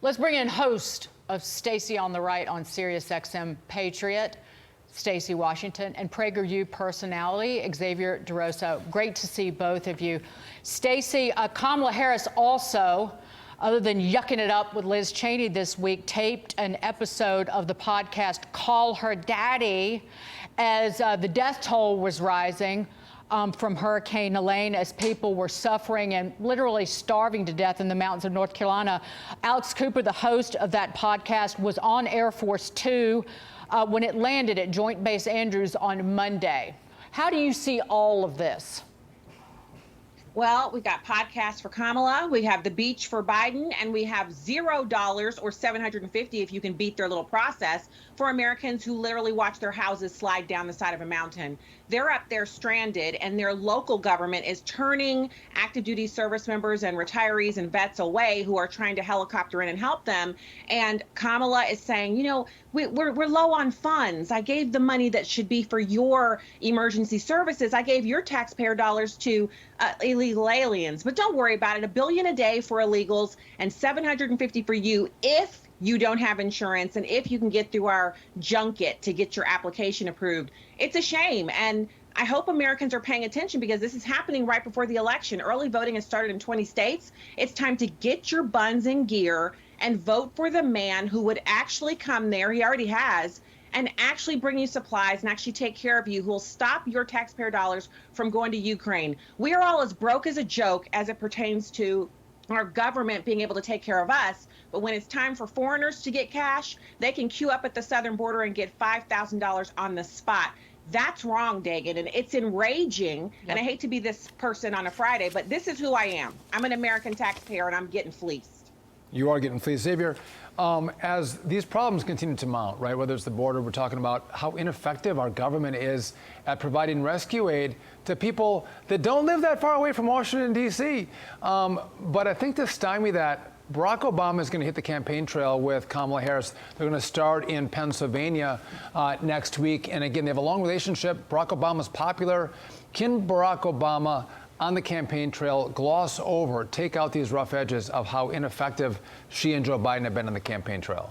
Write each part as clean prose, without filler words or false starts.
Let's bring in host of Stacy on the Right on SiriusXM Patriot, Stacy Washington, and PragerU personality, Xaviaer DuRousseau. Great to see both of you. Stacy, Kamala Harris also, other than yucking it up with Liz Cheney this week, taped an episode of the podcast Call Her Daddy as the death toll was rising from Hurricane Elaine, as people were suffering and literally starving to death in the mountains of North Carolina. Alex Cooper, the host of that podcast, was on Air Force Two when it landed at Joint Base Andrews on Monday. How do you see all of this? Well, we got podcasts for Kamala, we have the beach for Biden, and we have $0 or $750 if you can beat their little process for Americans who literally watch their houses slide down the side of a mountain. They're up there stranded, and their local government is turning active duty service members and retirees and vets away who are trying to helicopter in and help them. And Kamala is saying, you know, we're low on funds. I gave the money that should be for your emergency services. I gave your taxpayer dollars to illegal aliens. But don't worry about it. $1 billion a day for illegals and $750 for you if you don't have insurance and if you can get through our junket to get your application approved. It's a shame. And I hope Americans are paying attention because this is happening right before the election. Early voting has started in 20 states. It's time to get your buns in gear and vote for the man who would actually come there. He already has. And actually bring you supplies and actually take care of you, who will stop your taxpayer dollars from going to Ukraine. We are all as broke as a joke as it pertains to our government being able to take care of us. But when it's time for foreigners to get cash, they can queue up at the southern border and get $5,000 on the spot. That's wrong, Dagan, and it's enraging. Yep. And I hate to be this person on a Friday, but this is who I am. I'm an American taxpayer, and I'm getting fleeced. You are getting fleeced. Xavier, as these problems continue to mount, right, whether it's the border, we're talking about how ineffective our government is at providing rescue aid to people that don't live that far away from Washington, D.C. But I think to stymie that, Barack Obama is going to hit the campaign trail with Kamala Harris. They're going to start in Pennsylvania next week. And again, they have a long relationship. Barack Obama's popular. Can Barack Obama, on the campaign trail, gloss over, take out these rough edges of how ineffective she and Joe Biden have been on the campaign trail?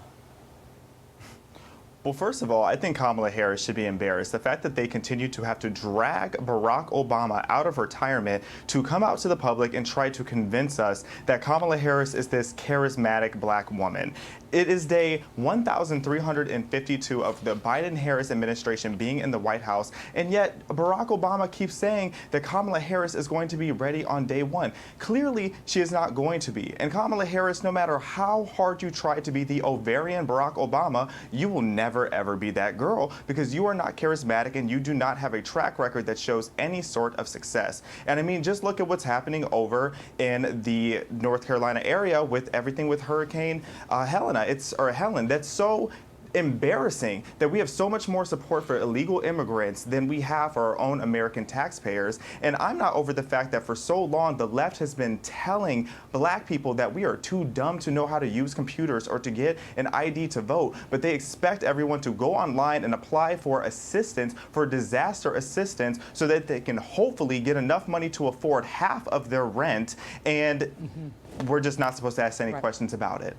Well, first of all, I think Kamala Harris should be embarrassed. The fact that they continue to have to drag Barack Obama out of retirement to come out to the public and try to convince us that Kamala Harris is this charismatic black woman. It is day 1,352 of the Biden-Harris administration being in the White House, and yet Barack Obama keeps saying that Kamala Harris is going to be ready on day one. Clearly, she is not going to be. And Kamala Harris, no matter how hard you try to be the ovarian Barack Obama, you will never, ever be that girl because you are not charismatic and you do not have a track record that shows any sort of success. And I mean, just look at what's happening over in the North Carolina area with everything with Hurricane Helen. That's so embarrassing that we have so much more support for illegal immigrants than we have for our own American taxpayers. And I'm not over the fact that for so long the left has been telling black people that we are too dumb to know how to use computers or to get an ID to vote, but they expect everyone to go online and apply for assistance, for disaster assistance, so that they can hopefully get enough money to afford half of their rent. And we're just not supposed to ask any questions about it.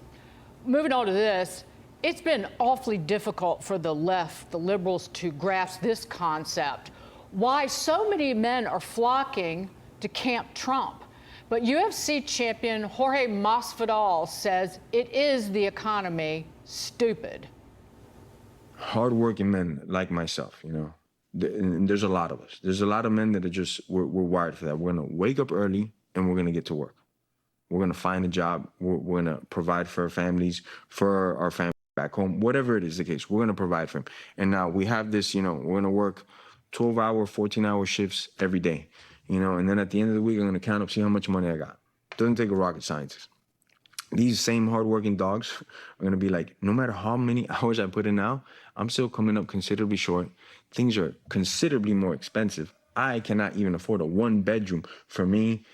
Moving on to this, it's been awfully difficult for the left, the liberals, to grasp this concept. Why so many men are flocking to Camp Trump. But UFC champion Jorge Masvidal says it is the economy, stupid. Hardworking men like myself, you know, and there's a lot of us. There's a lot of men that are just, we're wired for that. We're going to wake up early and we're going to get to work. We're going to find a job. We're going to provide for our families, for our family back home, whatever it is the case, we're going to provide for them. And now we have this, you know, we're going to work 12-hour, 14-hour shifts every day, you know, and then at the end of the week, I'm going to count up, see how much money I got. Doesn't take a rocket scientist. These same hardworking dogs are going to be like, no matter how many hours I put in now, I'm still coming up considerably short. Things are considerably more expensive. I cannot even afford a one-bedroom for me,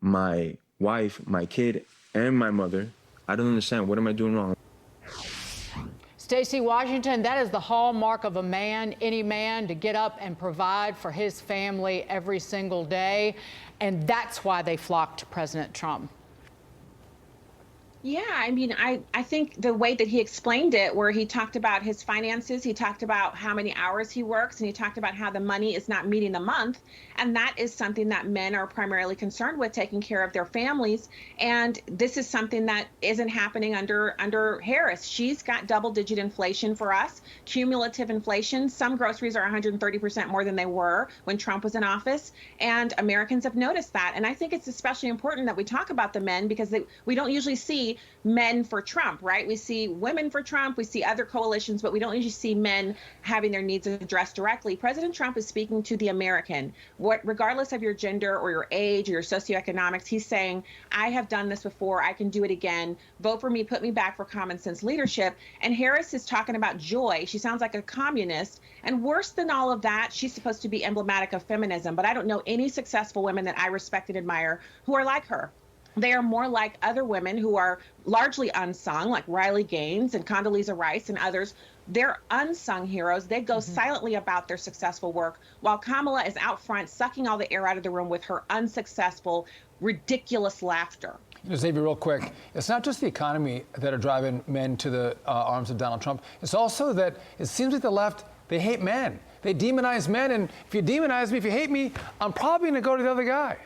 my wife, my kid, and my mother. I don't understand. What am I doing wrong? Stacy Washington, that is the hallmark of a man, any man, to get up and provide for his family every single day. And that's why they flocked to President Trump. Yeah, I mean, I think the way that he explained it, where he talked about his finances, he talked about how many hours he works, and he talked about how the money is not meeting the month. And that is something that men are primarily concerned with, taking care of their families. And this is something that isn't happening under Harris. She's got double-digit inflation for us, cumulative inflation. Some groceries are 130% more than they were when Trump was in office. And Americans have noticed that. And I think it's especially important that we talk about the men, because we don't usually see men for Trump, right? We see women for Trump, we see other coalitions, but we don't usually see men having their needs addressed directly. President Trump is speaking to the American. Regardless of your gender or your age or your socioeconomics, he's saying, I have done this before, I can do it again. Vote for me, put me back for common sense leadership. And Harris is talking about joy. She sounds like a communist. And worse than all of that, she's supposed to be emblematic of feminism. But I don't know any successful women that I respect and admire who are like her. They are more like other women who are largely unsung, like Riley Gaines and Condoleezza Rice and others. They're unsung heroes. They go silently about their successful work, while Kamala is out front sucking all the air out of the room with her unsuccessful, ridiculous laughter. Xavier, real quick, it's not just the economy that are driving men to the arms of Donald Trump. It's also that it seems like the left, they hate men. They demonize men. And if you demonize me, if you hate me, I'm probably going to go to the other guy.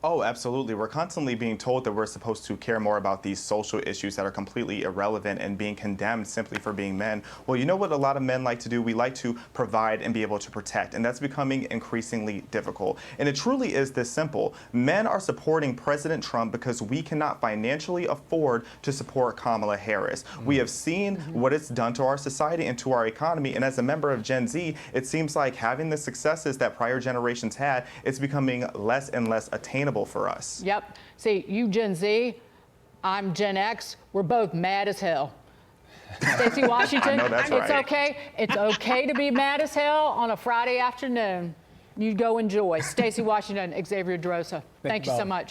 Oh, absolutely. We're constantly being told that we're supposed to care more about these social issues that are completely irrelevant and being condemned simply for being men. Well, you know what a lot of men like to do? We like to provide and be able to protect, and that's becoming increasingly difficult. And it truly is this simple. Men are supporting President Trump because we cannot financially afford to support Kamala Harris. We have seen what it's done to our society and to our economy, and as a member of Gen Z, it seems like having the successes that prior generations had, it's becoming less and less attainable for us. Yep. See, you Gen Z, I'm Gen X. We're both mad as hell. Stacy Washington, I know that's it's right. okay. It's okay to be mad as hell on a Friday afternoon. You go enjoy. Stacy Washington, Xavier DuRousseau. Thank you so much.